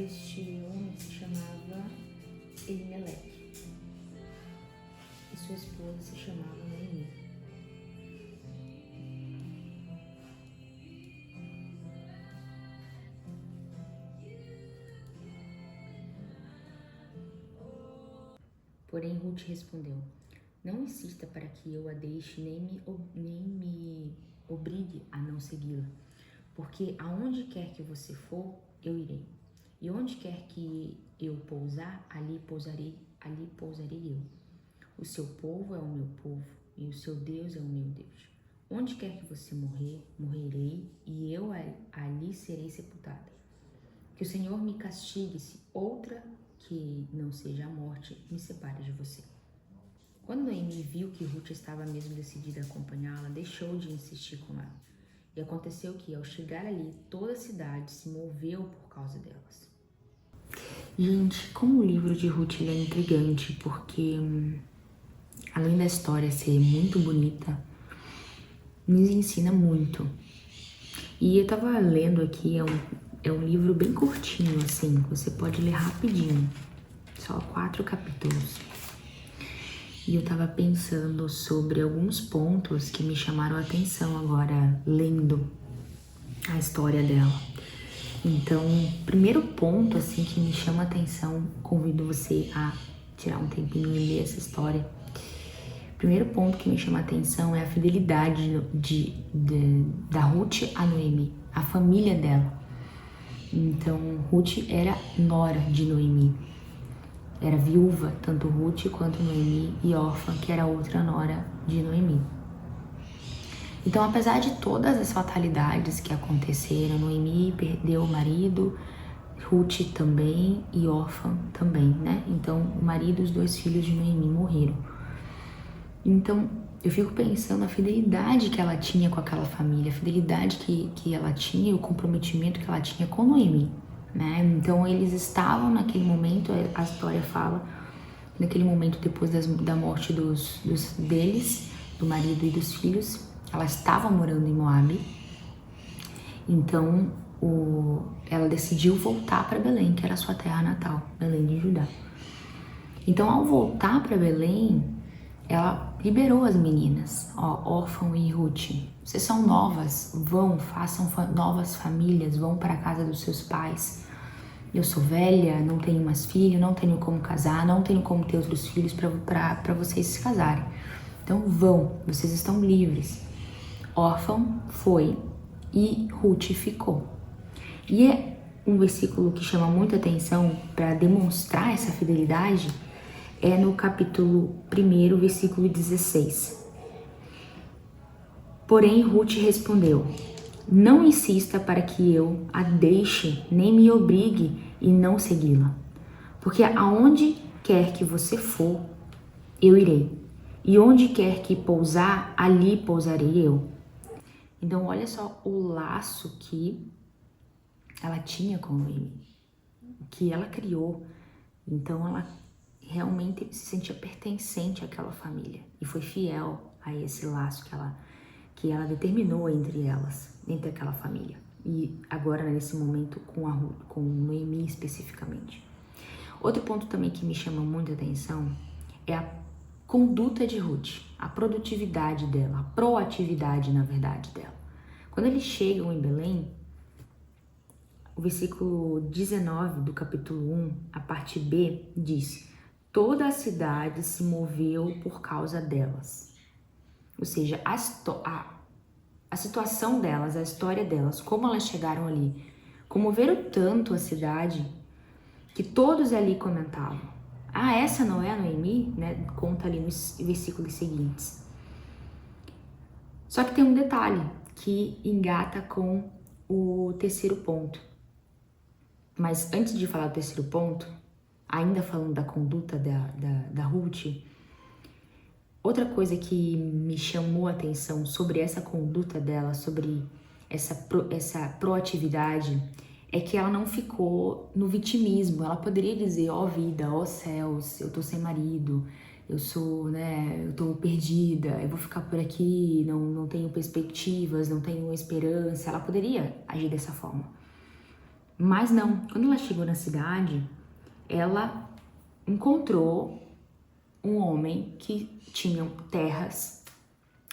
Este homem se chamava Elimeleque e sua esposa se chamava Noemi. Porém, Ruth respondeu: não insista para que eu a deixe, nem me obrigue a não segui-la, porque aonde quer que você for, eu irei. E onde quer que eu pousar, ali pousarei eu. O seu povo é o meu povo, e o seu Deus é o meu Deus. Onde quer que você morrer, morrerei, e eu ali serei sepultada. Que o Senhor me castigue se outra que não seja a morte me separe de você. Quando Noemi viu que Ruth estava mesmo decidida a acompanhá-la, deixou de insistir com ela. E aconteceu que, ao chegar ali, toda a cidade se moveu por causa delas. Gente, como o livro de Ruth é intrigante, porque além da história ser muito bonita, nos ensina muito. E eu tava lendo aqui, é um livro bem curtinho, assim, você pode ler rapidinho, só 4 capítulos. E eu tava pensando sobre alguns pontos que me chamaram a atenção agora, lendo a história dela. Então, primeiro ponto, assim, que me chama a atenção, convido você a tirar um tempinho e ler essa história. Primeiro ponto que me chama a atenção é a fidelidade da Ruth a Noemi, a família dela. Então, Ruth era nora de Noemi. Era viúva, tanto Ruth quanto Noemi, e órfã, que era outra nora de Noemi. Então, apesar de todas as fatalidades que aconteceram, Noemi perdeu o marido, Ruth também e órfã também, né? Então, o marido e os 2 filhos de Noemi morreram. Então, eu fico pensando a fidelidade que ela tinha com aquela família, a fidelidade que ela tinha e o comprometimento que ela tinha com Noemi, né? Então, eles estavam naquele momento, a história fala, naquele momento depois da morte deles, do marido e dos filhos, ela estava morando em Moabe. Então, ela decidiu voltar para Belém, que era a sua terra natal, Belém de Judá. Então, ao voltar para Belém, ela liberou as meninas, Órfã e Ruth. Vocês são novas, façam novas famílias, vão para a casa dos seus pais. Eu sou velha, não tenho mais filho, não tenho como casar, não tenho como ter outros filhos para vocês se casarem. Então vocês estão livres. Órfã foi e Ruth ficou. E é um versículo que chama muita atenção para demonstrar essa fidelidade, é no capítulo 1, versículo 16. Porém, Ruth respondeu: não insista para que eu a deixe, nem me obrigue e não segui-la. Porque aonde quer que você for, eu irei. E onde quer que pousar, ali pousarei eu. Então, olha só o laço que ela tinha com Noemi, que ela criou. Então, ela realmente se sentia pertencente àquela família e foi fiel a esse laço que ela determinou entre aquela família. E agora, nesse momento, com Noemi especificamente. Outro ponto também que me chama muita atenção é a conduta de Ruth, a produtividade dela, a proatividade, na verdade, dela. Quando eles chegam em Belém, o versículo 19 do capítulo 1, a parte B, diz: toda a cidade se moveu por causa delas. Ou seja, a situação delas, a história delas, como elas chegaram ali, comoveram tanto a cidade que todos ali comentavam: ah, essa não é a Noemi? Né? Conta ali nos versículos seguintes. Só que tem um detalhe que engata com o terceiro ponto. Mas antes de falar do terceiro ponto, ainda falando da conduta da Ruth, outra coisa que me chamou a atenção sobre essa conduta dela, sobre essa proatividade, é que ela não ficou no vitimismo. Ela poderia dizer: ó vida, ó céus, eu tô sem marido, eu tô perdida, eu vou ficar por aqui, não tenho perspectivas, não tenho esperança. Ela poderia agir dessa forma. Mas não, quando ela chegou na cidade, ela encontrou um homem que tinha terras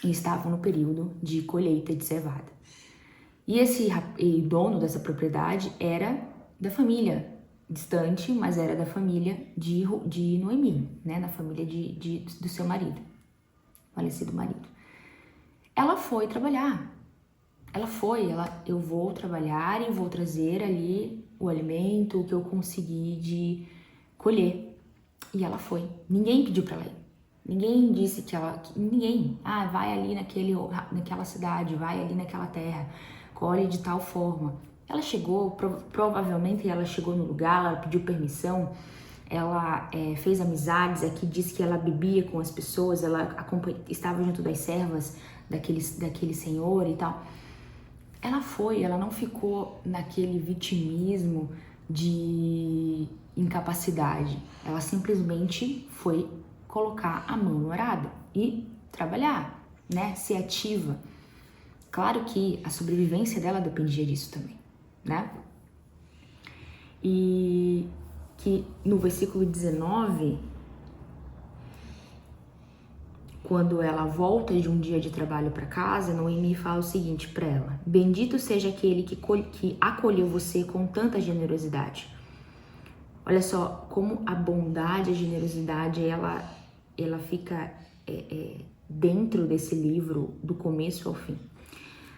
e estavam no período de colheita de cevada. E esse dono dessa propriedade era da família distante, mas era da família de Noemi, né? Da família do seu marido, falecido marido. Ela foi trabalhar. Eu vou trabalhar e vou trazer ali o alimento, o que eu consegui de colher. E ela foi. Ninguém pediu pra ela ir. Ninguém disse ninguém. Vai ali naquela cidade, vai ali naquela terra, colhe de tal forma. Ela chegou, provavelmente ela chegou no lugar, ela pediu permissão, ela fez amizades, aqui diz que ela bebia com as pessoas, ela estava junto das servas daquele senhor e tal. Ela foi, ela não ficou naquele vitimismo de incapacidade. Ela simplesmente foi colocar a mão no arado e trabalhar, né? Ser ativa. Claro que a sobrevivência dela dependia disso também, né? E que no versículo 19, quando ela volta de um dia de trabalho para casa, Noemi fala o seguinte para ela: bendito seja aquele que acolheu você com tanta generosidade. Olha só como a bondade e a generosidade, ela fica dentro desse livro do começo ao fim.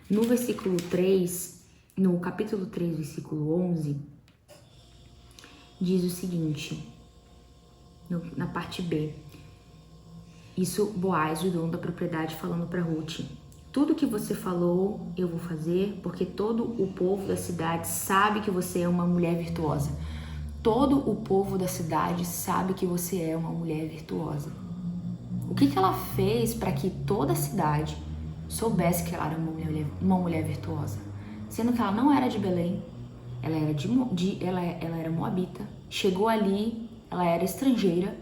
No versículo 3, no capítulo 3, versículo 11, diz o seguinte, na parte B. Isso, Boaz, o dono da propriedade, falando para Ruth: tudo que você falou eu vou fazer, porque todo o povo da cidade sabe que você é uma mulher virtuosa. Todo o povo da cidade sabe que você é uma mulher virtuosa. O que ela fez para que toda a cidade soubesse que ela era uma mulher virtuosa? Sendo que ela não era de Belém, ela era moabita, chegou ali, ela era estrangeira,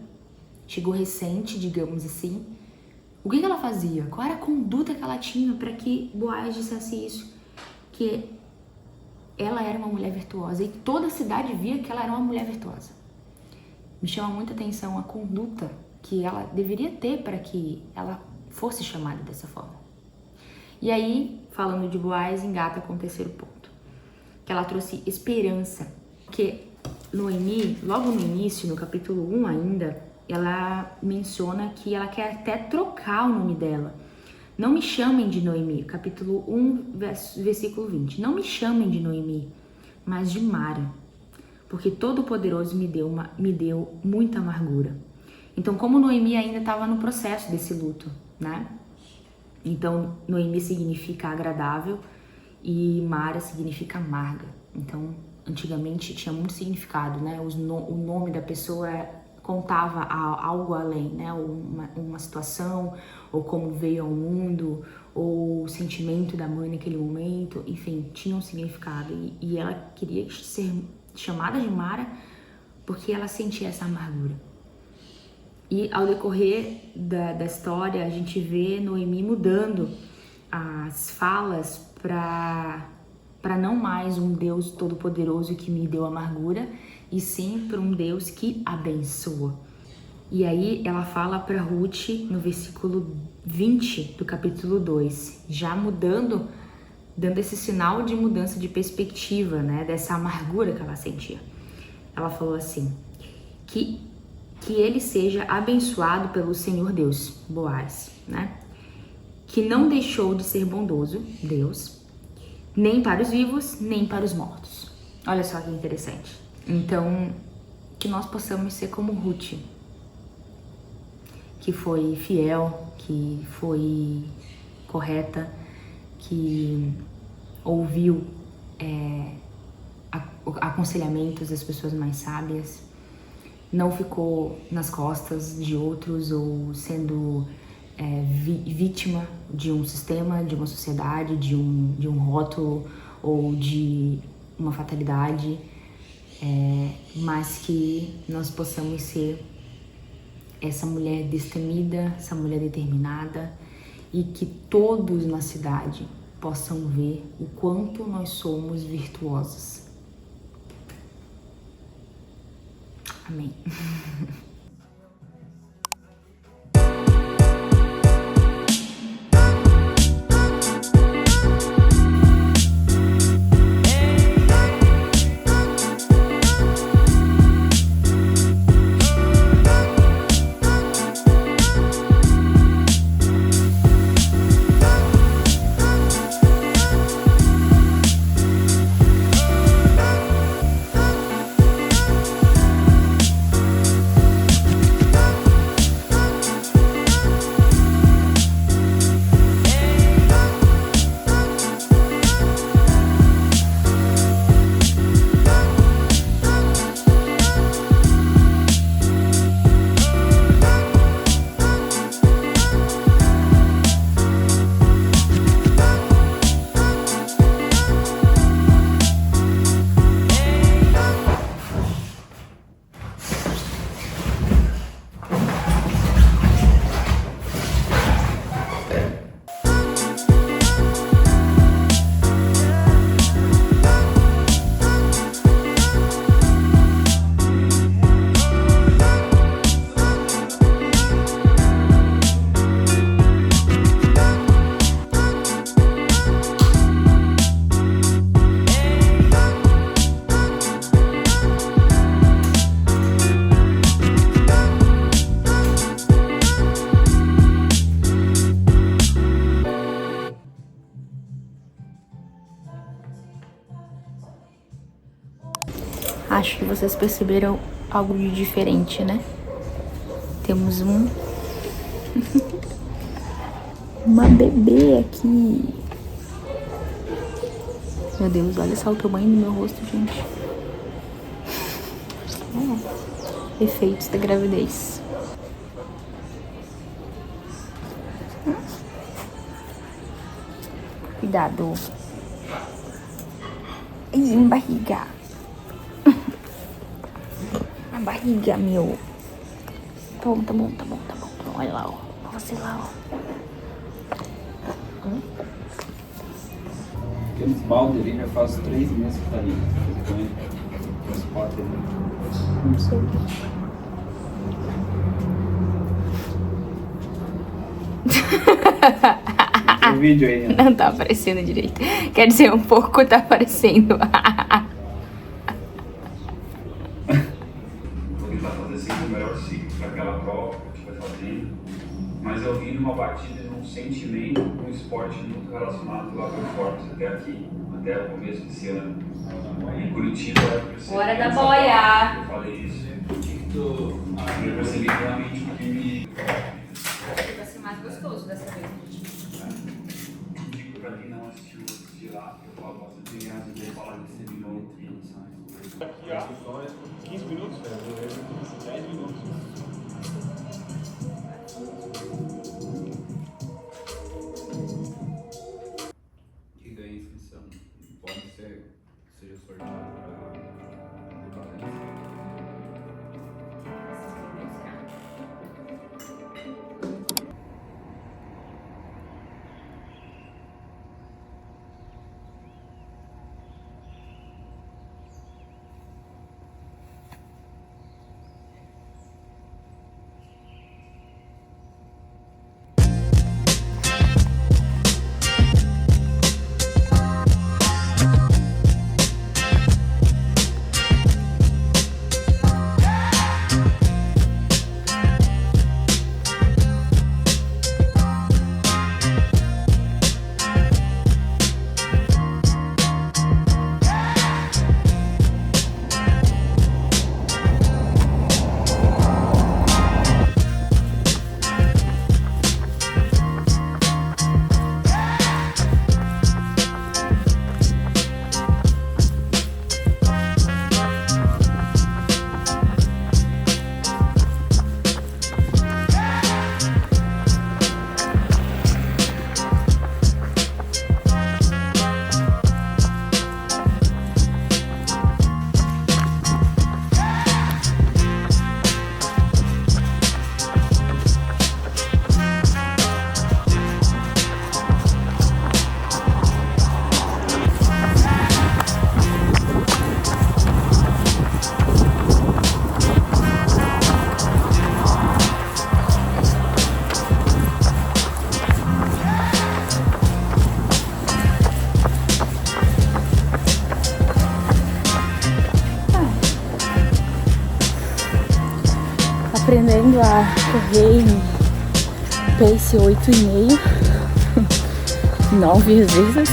chegou recente, digamos assim. O que ela fazia? Qual era a conduta que ela tinha para que Boaz dissesse isso? Que ela era uma mulher virtuosa e toda a cidade via que ela era uma mulher virtuosa. Me chama muita atenção a conduta que ela deveria ter para que ela fosse chamada dessa forma. E aí, falando de Boaz, engata com o terceiro ponto, que ela trouxe esperança. Porque Noemi, logo no início, no capítulo 1 ainda, ela menciona que ela quer até trocar o nome dela. Não me chamem de Noemi, capítulo 1, versículo 20. Não me chamem de Noemi, mas de Mara, porque Todo-Poderoso me deu muita amargura. Então, como Noemi ainda estava no processo desse luto, né? Então, Noemi significa agradável e Mara significa amarga. Então, antigamente tinha muito significado, né? O nome da pessoa contava algo além, né? Uma situação, ou como veio ao mundo, ou o sentimento da mãe naquele momento, enfim, tinha um significado. E ela queria ser chamada de Mara porque ela sentia essa amargura. E ao decorrer da história, a gente vê Noemi mudando as falas para não mais um Deus todo-poderoso que me deu amargura, e sim para um Deus que abençoa. E aí ela fala para Ruth no versículo 20 do capítulo 2, já dando esse sinal de mudança de perspectiva, né, dessa amargura que ela sentia. Ela falou assim: que ele seja abençoado pelo Senhor Deus, Boaz, né? Que não deixou de ser bondoso, Deus, nem para os vivos, nem para os mortos. Olha só que interessante. Então, que nós possamos ser como Ruth, que foi fiel, que foi correta, que ouviu aconselhamentos das pessoas mais sábias, não ficou nas costas de outros ou sendo vítima de um sistema, de uma sociedade, de um rótulo ou de uma fatalidade, mas que nós possamos ser essa mulher destemida, essa mulher determinada, e que todos na cidade possam ver o quanto nós somos virtuosos. Amém. Acho que vocês perceberam algo de diferente, né? Temos uma bebê aqui. Meu Deus, olha só o tamanho do meu rosto, gente. Efeitos da gravidez. Cuidado. Ih, barriga. A barriga, meu. Tá bom. Olha lá, ó. Você lá, ó. Aqueles balde ali já faz 3 meses que tá ali. Esse pote ali. Não sei. Tem um vídeo aí, né? Não tá aparecendo direito. Quer dizer, um pouco tá aparecendo. Vou tentar fazer sempre o melhor ciclo para aquela prova que a gente vai fazendo. Mas eu vim numa batida, num sentimento, um esporte muito relacionado lá para o Fortes até aqui, até o começo desse ano. Em Curitiba, Hora da boia! eu falei isso. Eu percebi realmente o que me. Vai ser mais gostoso dessa vez. Digo para quem não assistiu, assistir lá, eu falo bastante obrigado de falar desse minuto e Aqui, ó, 15 minutos, 10 minutos. Que ganha inscrição. Pode ser que seja sorteado para valência. aprendendo a correr em pace 8,5, 9 às vezes.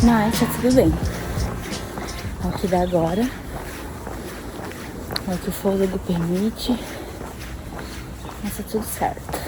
Mas tá tudo bem. É o que dá agora. É o que o fôlego permite. Mas tá tudo certo.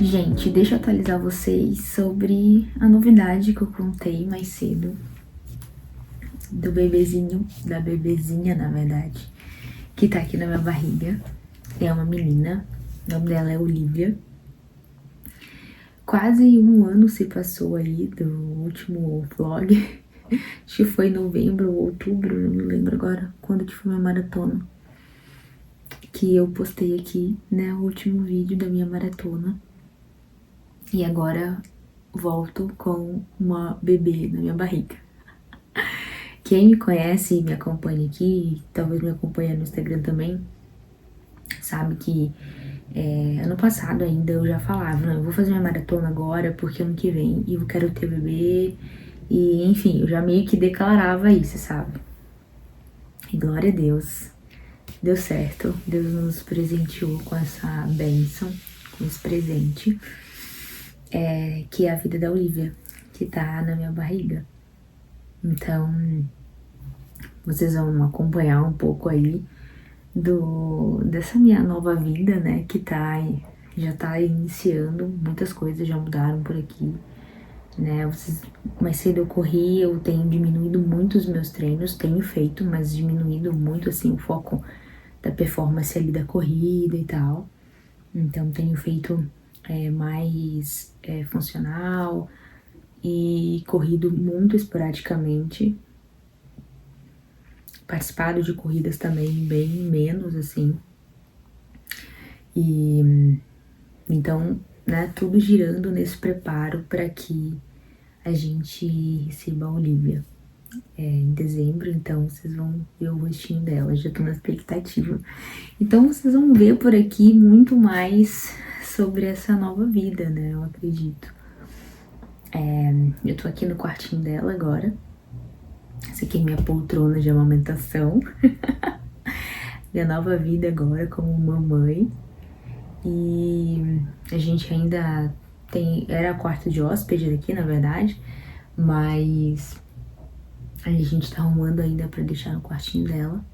Gente, deixa eu atualizar vocês sobre a novidade que eu contei mais cedo do bebezinho, da bebezinha, na verdade, que tá aqui na minha barriga. É uma menina, o nome dela é Olivia. Quase um ano se passou aí do último vlog. Acho que foi em novembro ou outubro, não me lembro agora quando que foi minha maratona. Que eu postei aqui, né, o último vídeo da minha maratona. E agora volto com uma bebê na minha barriga. Quem me conhece e me acompanha aqui, talvez me acompanhe no Instagram também, sabe que ano passado ainda eu já falava, não, eu vou fazer minha maratona agora porque ano que vem eu quero ter bebê. E enfim, eu já meio que declarava isso, sabe? E glória a Deus, deu certo. Deus nos presenteou com essa bênção, com esse presente. Que é a vida da Olivia, que tá na minha barriga. Então, vocês vão acompanhar um pouco aí dessa minha nova vida, né, que já tá iniciando, muitas coisas já mudaram por aqui, né, mais cedo eu corri, eu tenho diminuído muito os meus treinos, tenho feito, mas diminuído muito, assim, o foco da performance ali da corrida e tal. Então, tenho feito mais funcional e corrido muito esporadicamente. Participado de corridas também bem menos, assim. E então, né, tudo girando nesse preparo para que a gente receba a Olivia em dezembro. Então, vocês vão ver o rostinho dela, já tô na expectativa. Então, vocês vão ver por aqui muito mais sobre essa nova vida, né, eu acredito. Eu tô aqui no quartinho dela agora. Essa aqui é minha poltrona de amamentação. Minha nova vida agora como mamãe. E a gente ainda era quarto de hóspede daqui, na verdade, mas a gente tá arrumando ainda pra deixar no quartinho dela.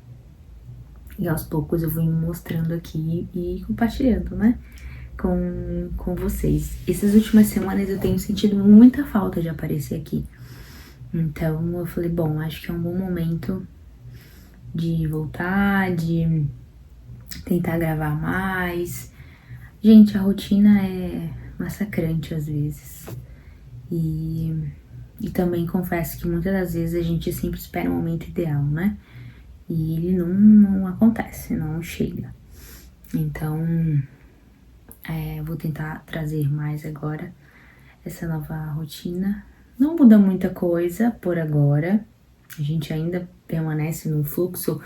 E aos poucos eu vou me mostrando aqui e compartilhando, né, com vocês. Essas últimas semanas eu tenho sentido muita falta de aparecer aqui. Então eu falei, bom, acho que é um bom momento de voltar, de tentar gravar mais. Gente, a rotina é massacrante às vezes. E também confesso que muitas das vezes a gente sempre espera um momento ideal, né? e ele não acontece, não chega. Então, vou tentar trazer mais agora essa nova rotina. Não muda muita coisa por agora, a gente ainda permanece no fluxo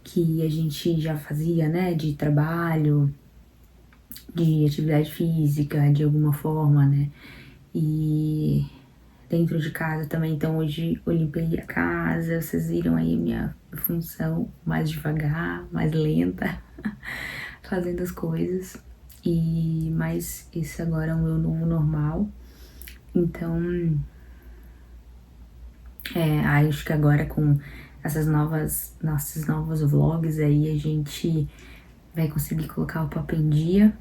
que a gente já fazia, né, de trabalho, de atividade física, de alguma forma, né, e dentro de casa também. Então hoje eu limpei a casa, vocês viram aí a minha função mais devagar, mais lenta, fazendo as coisas, mas esse agora é o meu novo normal. Então, acho que agora com nossos novos vlogs aí, a gente vai conseguir colocar o papo em dia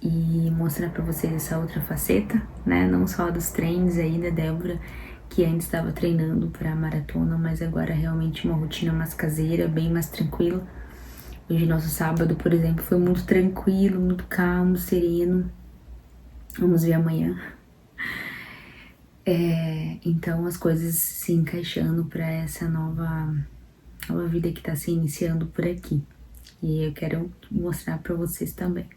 e mostrar pra vocês essa outra faceta, né? Não só dos treinos aí da Débora, que ainda estava treinando pra maratona, mas agora realmente uma rotina mais caseira, bem mais tranquila. Hoje, nosso sábado, por exemplo, foi muito tranquilo, muito calmo, sereno. Vamos ver amanhã. Então, as coisas se encaixando pra essa nova vida que tá se iniciando por aqui. E eu quero mostrar pra vocês também.